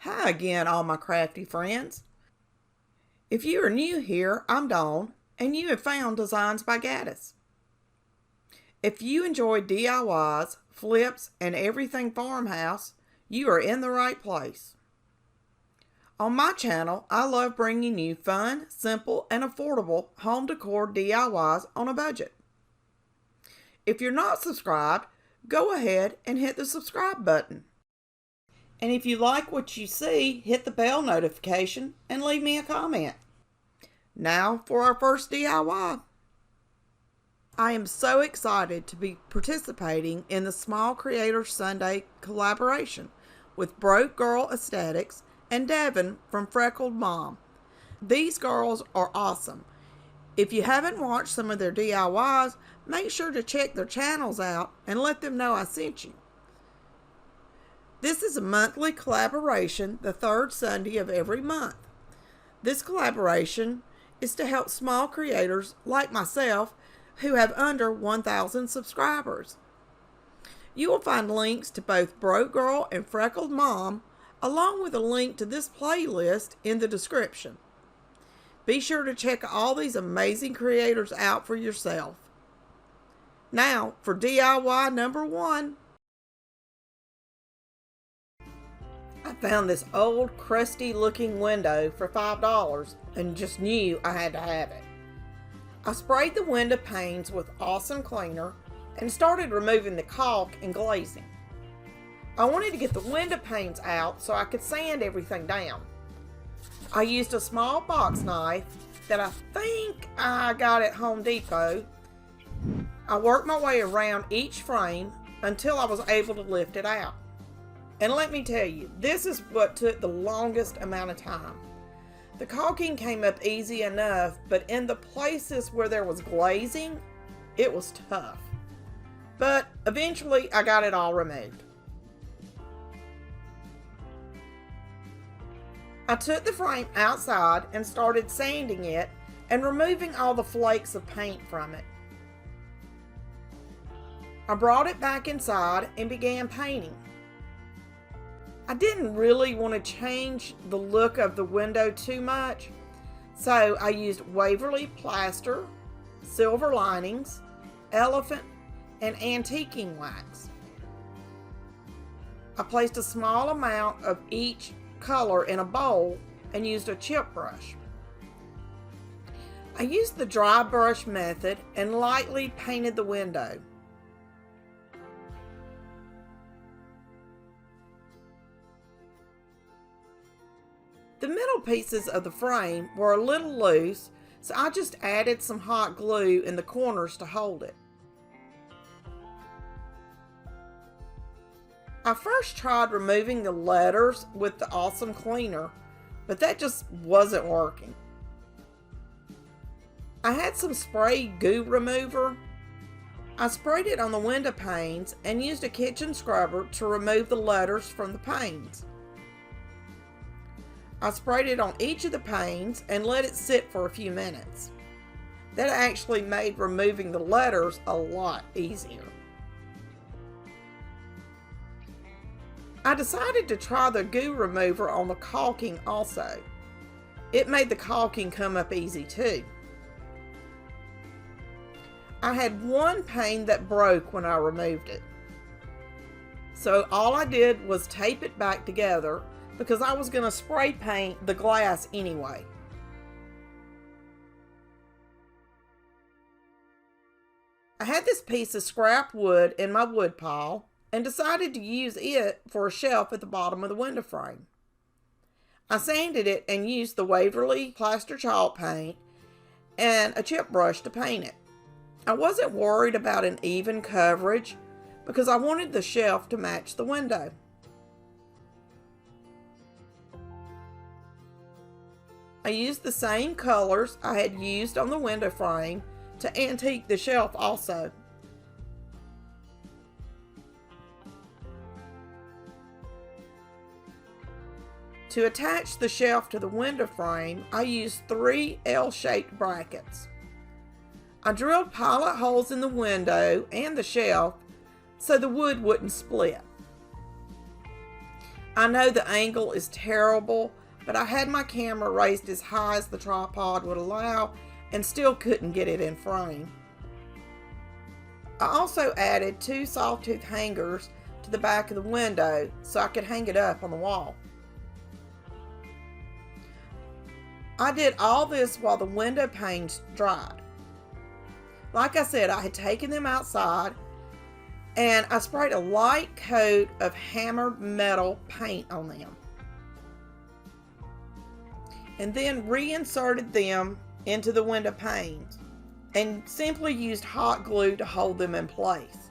Hi again, all my crafty friends. If you are new here, I'm Dawn, and you have found Designs by Gaddis. If you enjoy DIYs, flips, and everything farmhouse, you are in the right place. On my channel, I love bringing you fun, simple, and affordable home decor DIYs on a budget. If you're not subscribed, go ahead and hit the subscribe button. And if you like what you see, hit the bell notification and leave me a comment. Now for our first DIY. I am so excited to be participating in the Small Creators Sunday collaboration with Broke Girl Aesthetics and Devin from Freckled Mom. These girls are awesome. If you haven't watched some of their DIYs, make sure to check their channels out and let them know I sent you. This is a monthly collaboration, the third Sunday of every month. This collaboration is to help small creators like myself who have under 1,000 subscribers. You will find links to both Broke Girl and Freckled Mom, along with a link to this playlist in the description. Be sure to check all these amazing creators out for yourself. Now for DIY number 1. I found this old crusty looking window for $5 and just knew I had to have it. I sprayed the window panes with awesome cleaner and started removing the caulk and glazing. I wanted to get the window panes out so I could sand everything down. I used a small box knife that I think I got at Home Depot. I worked my way around each frame until I was able to lift it out. And let me tell you, this is what took the longest amount of time. The caulking came up easy enough, but in the places where there was glazing, it was tough. But eventually I got it all removed. I took the frame outside and started sanding it and removing all the flakes of paint from it. I brought it back inside and began painting. I didn't really want to change the look of the window too much, so I used Waverly plaster, silver linings, elephant, and antiquing wax. I placed a small amount of each color in a bowl and used a chip brush. I used the dry brush method and lightly painted the window. The middle pieces of the frame were a little loose, so I just added some hot glue in the corners to hold it. I first tried removing the letters with the awesome cleaner, but that just wasn't working. I had some spray goo remover. I sprayed it on the window panes and used a kitchen scrubber to remove the letters from the panes. I sprayed it on each of the panes and let it sit for a few minutes. That actually made removing the letters a lot easier. I decided to try the goo remover on the caulking also. It made the caulking come up easy too. I had one pane that broke when I removed it. So all I did was tape it back together because I was going to spray paint the glass anyway. I had this piece of scrap wood in my wood pile and decided to use it for a shelf at the bottom of the window frame. I sanded it and used the Waverly plaster chalk paint and a chip brush to paint it. I wasn't worried about an even coverage because I wanted the shelf to match the window. I used the same colors I had used on the window frame to antique the shelf also. To attach the shelf to the window frame, I used 3 L-shaped brackets. I drilled pilot holes in the window and the shelf so the wood wouldn't split. I know the angle is terrible, but I had my camera raised as high as the tripod would allow and still couldn't get it in frame. I also added 2 sawtooth hangers to the back of the window so I could hang it up on the wall. I did all this while the window panes dried. Like I said, I had taken them outside and I sprayed a light coat of hammered metal paint on them, and then reinserted them into the window panes and simply used hot glue to hold them in place.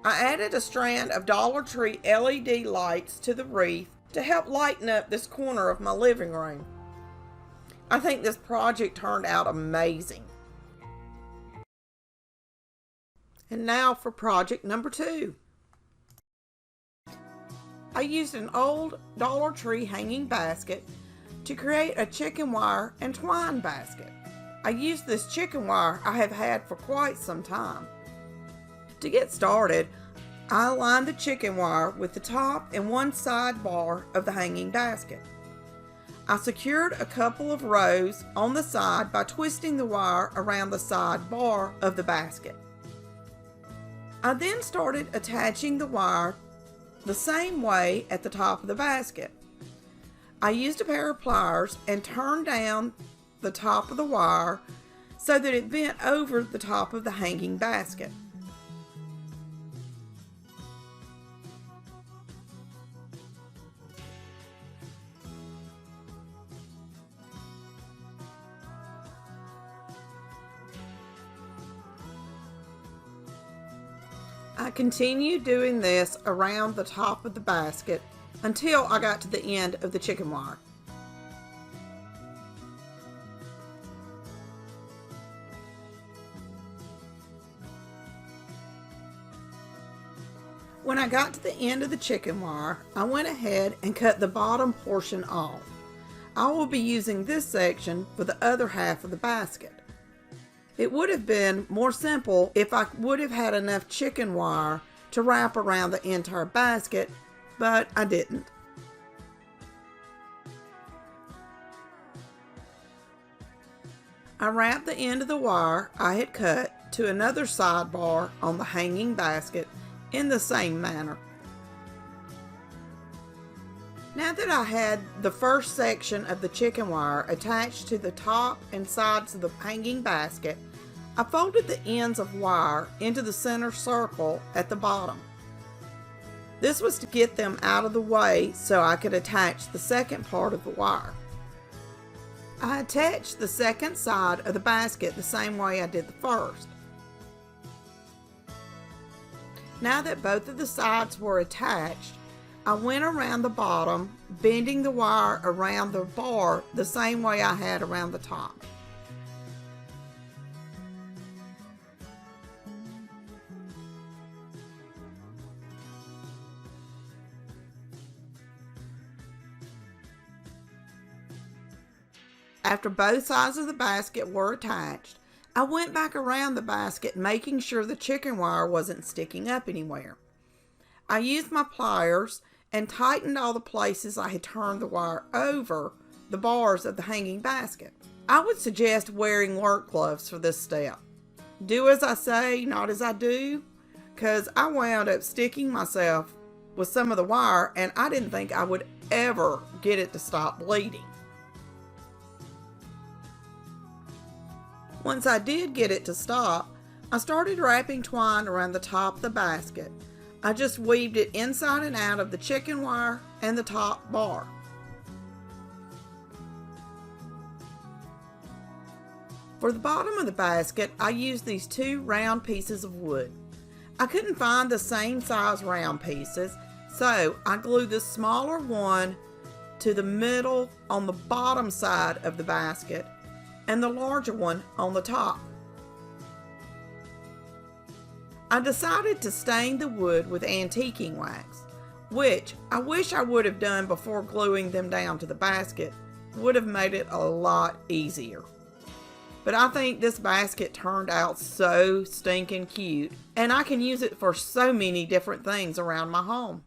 I added a strand of Dollar Tree LED lights to the wreath to help lighten up this corner of my living room. I think this project turned out amazing. And now for project number 2. I used an old Dollar Tree hanging basket to create a chicken wire and twine basket. I used this chicken wire I have had for quite some time. To get started, I aligned the chicken wire with the top and one side bar of the hanging basket. I secured a couple of rows on the side by twisting the wire around the side bar of the basket. I then started attaching the wire the same way at the top of the basket. I used a pair of pliers and turned down the top of the wire so that it bent over the top of the hanging basket. I continued doing this around the top of the basket until I got to the end of the chicken wire. When I got to the end of the chicken wire, I went ahead and cut the bottom portion off. I will be using this section for the other half of the basket. It would have been more simple if I would have had enough chicken wire to wrap around the entire basket, but I didn't. I wrapped the end of the wire I had cut to another sidebar on the hanging basket in the same manner. Now that I had the first section of the chicken wire attached to the top and sides of the hanging basket, I folded the ends of wire into the center circle at the bottom. This was to get them out of the way so I could attach the second part of the wire. I attached the second side of the basket the same way I did the first. Now that both of the sides were attached, I went around the bottom, bending the wire around the bar the same way I had around the top. After both sides of the basket were attached, I went back around the basket, making sure the chicken wire wasn't sticking up anywhere. I used my pliers and tightened all the places I had turned the wire over the bars of the hanging basket. I would suggest wearing work gloves for this step. Do as I say, not as I do, because I wound up sticking myself with some of the wire and I didn't think I would ever get it to stop bleeding. Once I did get it to stop, I started wrapping twine around the top of the basket. I just weaved it inside and out of the chicken wire and the top bar. For the bottom of the basket, I used these 2 round pieces of wood. I couldn't find the same size round pieces, so I glued the smaller one to the middle on the bottom side of the basket and the larger one on the top. I decided to stain the wood with antiquing wax, which I wish I would have done before gluing them down to the basket. Would have made it a lot easier. But I think this basket turned out so stinking cute, and I can use it for so many different things around my home.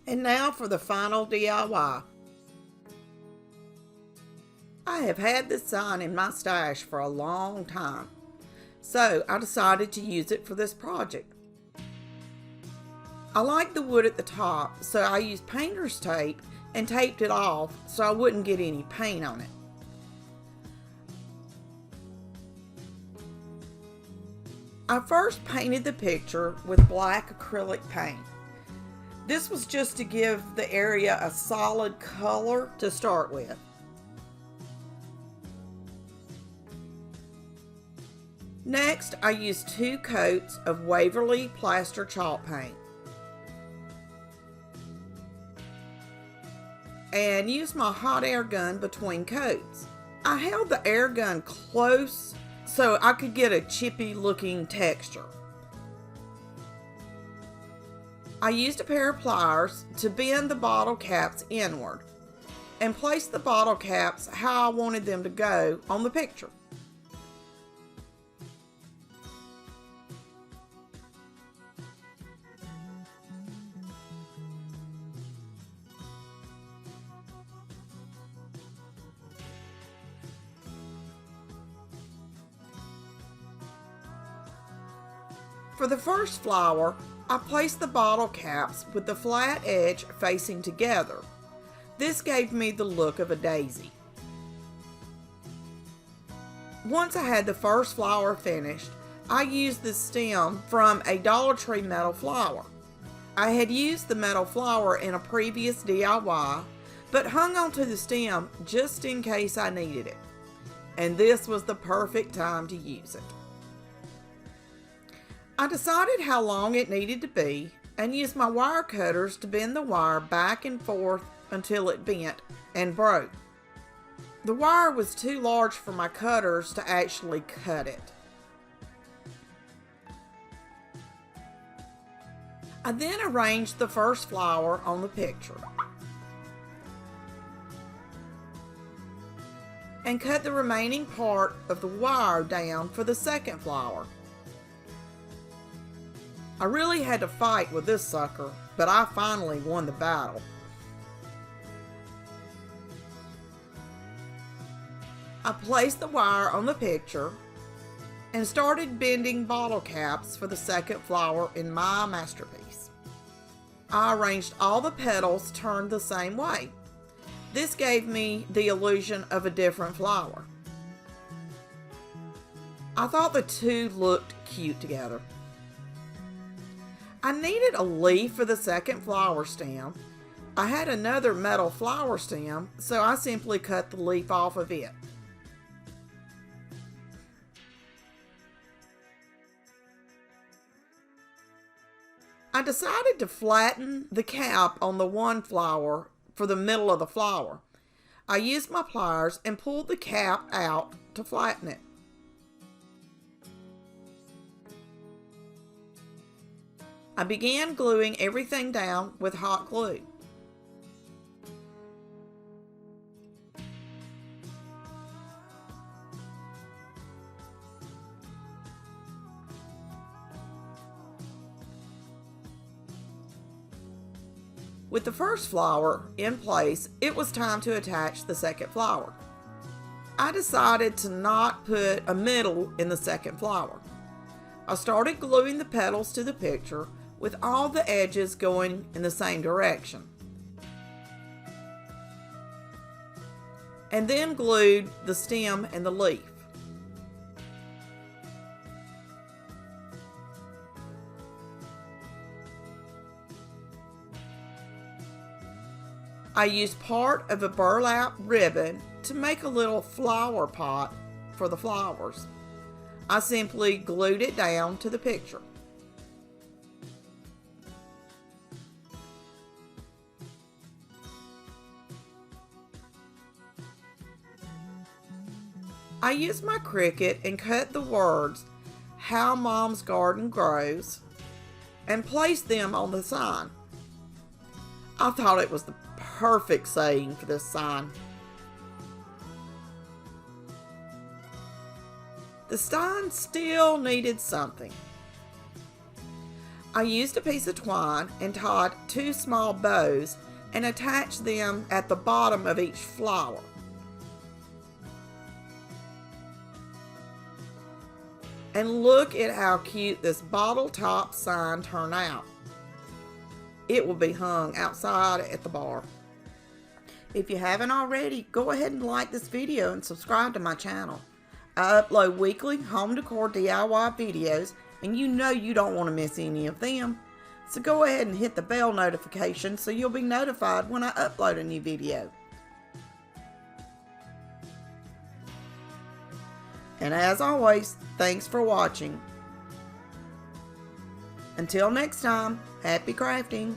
And now for the final DIY. I have had this sign in my stash for a long time, so I decided to use it for this project. I like the wood at the top, so I used painter's tape and taped it off so I wouldn't get any paint on it. I first painted the picture with black acrylic paint. This was just to give the area a solid color to start with. Next, I used 2 coats of Waverly Plaster Chalk Paint and used my hot air gun between coats. I held the air gun close so I could get a chippy looking texture. I used a pair of pliers to bend the bottle caps inward and place the bottle caps how I wanted them to go on the picture. For the first flower, I placed the bottle caps with the flat edge facing together. This gave me the look of a daisy. Once I had the first flower finished, I used the stem from a Dollar Tree metal flower. I had used the metal flower in a previous DIY, but hung onto the stem just in case I needed it. And this was the perfect time to use it. I decided how long it needed to be and used my wire cutters to bend the wire back and forth until it bent and broke. The wire was too large for my cutters to actually cut it. I then arranged the first flower on the picture and cut the remaining part of the wire down for the second flower. I really had to fight with this sucker, but I finally won the battle. I placed the wire on the picture and started bending bottle caps for the second flower in my masterpiece. I arranged all the petals turned the same way. This gave me the illusion of a different flower. I thought the two looked cute together. I needed a leaf for the second flower stem. I had another metal flower stem, so I simply cut the leaf off of it. I decided to flatten the cap on the one flower for the middle of the flower. I used my pliers and pulled the cap out to flatten it. I began gluing everything down with hot glue. With the first flower in place, it was time to attach the second flower. I decided to not put a middle in the second flower. I started gluing the petals to the picture with all the edges going in the same direction, and then glued the stem and the leaf. I used part of a burlap ribbon to make a little flower pot for the flowers. I simply glued it down to the picture. I used my Cricut and cut the words, "How Mom's Garden Grows," and placed them on the sign. I thought it was the perfect saying for this sign. The sign still needed something. I used a piece of twine and tied 2 small bows and attached them at the bottom of each flower. And look at how cute this bottle top sign turned out. It will be hung outside at the bar. If you haven't already, go ahead and like this video and subscribe to my channel. I upload weekly home decor DIY videos, and you know you don't want to miss any of them. So go ahead and hit the bell notification so you'll be notified when I upload a new video. And as always, thanks for watching. Until next time, happy crafting!